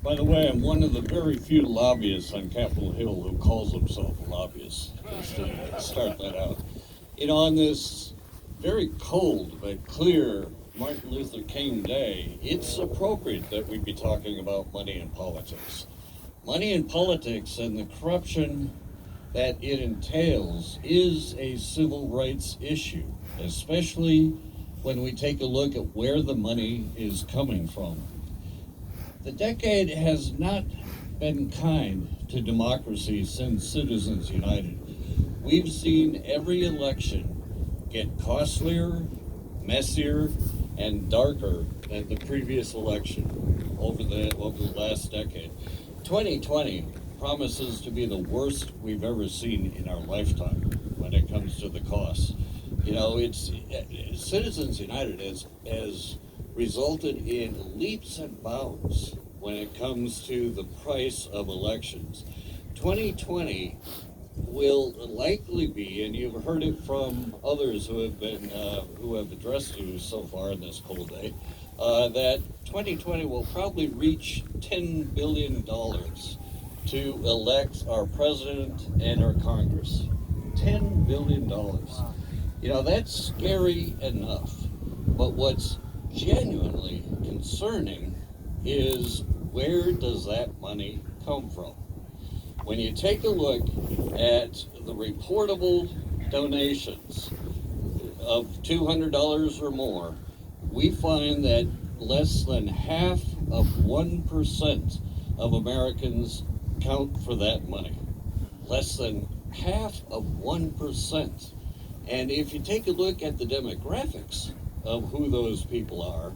By the way, I'm one of the very few lobbyists on Capitol Hill who calls himself a lobbyist, just to start that out. On this very cold but clear Martin Luther King Day, it's appropriate that we be talking about money in politics. Money in politics and the corruption that it entails is a civil rights issue, especially when we take a look at where the money is coming from. The decade has not been kind to democracy since Citizens United. We've seen every election get costlier, messier, and darker than the previous election over the last decade. 2020 promises to be the worst we've ever seen in our lifetime when it comes to the costs. It's Citizens United has resulted in leaps and bounds when it comes to the price of elections. 2020 will likely be, and you've heard it from others who have addressed you so far in this cold day, that 2020 will probably reach $10 billion to elect our president and our Congress. $10 billion. That's scary enough. But what's genuinely concerning is, where does that money come from? When you take a look at the reportable donations of $200 or more, we find that less than half of 1% of Americans count for that money. Less than half of 1%. And if you take a look at the demographics of who those people are,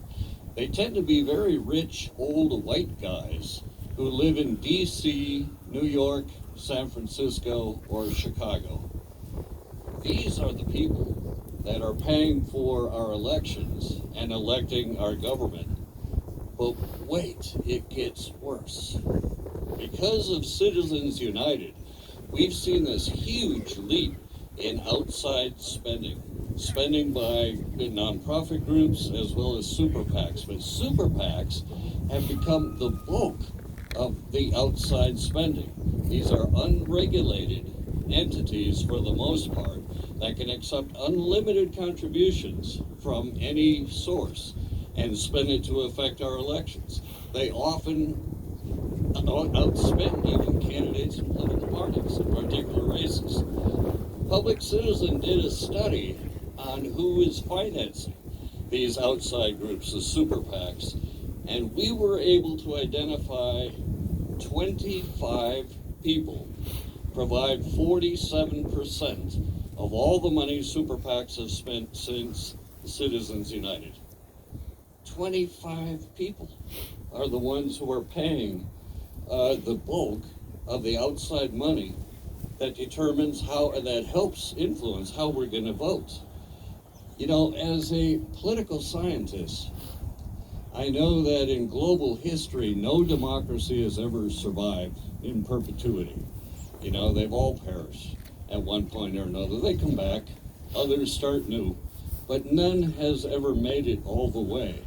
they tend to be very rich old white guys who live in DC, New York, San Francisco, or Chicago. These are the people that are paying for our elections and electing our government. But wait, it gets worse. Because of Citizens United, we've seen this huge leap in outside spending by nonprofit groups as well as super PACs. But super PACs have become the bulk of the outside spending. These are unregulated entities, for the most part, that can accept unlimited contributions from any source and spend it to affect our elections. They often outspend even candidates in political parties in particular races. Public Citizen did a study on who is financing these outside groups, the super PACs, and we were able to identify 25 people provide 47% of all the money super PACs have spent since Citizens United. 25 people are the ones who are paying the bulk of the outside money that determines that helps influence how we're going to vote. As a political scientist, I know that in global history, no democracy has ever survived in perpetuity. They've all perished at one point or another. They come back, others start new, but none has ever made it all the way.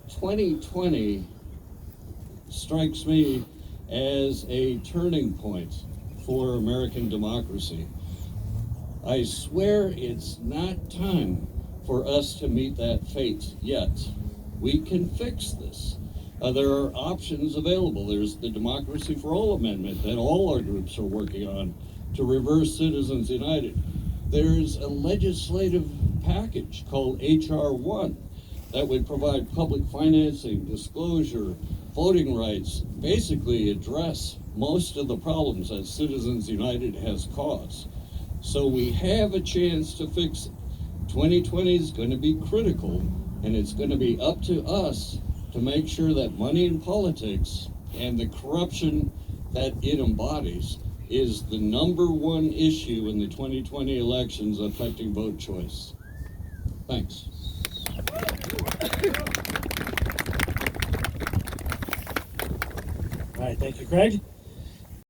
2020 strikes me as a turning point for American democracy. I swear it's not time for us to meet that fate yet. We can fix this. There are options available. There's the Democracy for All amendment that all our groups are working on to reverse Citizens United. There's a legislative package called H.R. 1 that would provide public financing, disclosure, voting rights, basically address most of the problems that Citizens United has caused. So we have a chance to fix it. 2020 is going to be critical, and it's going to be up to us to make sure that money in politics and the corruption that it embodies is the number one issue in the 2020 elections affecting vote choice. Thanks. All right, thank you, Craig.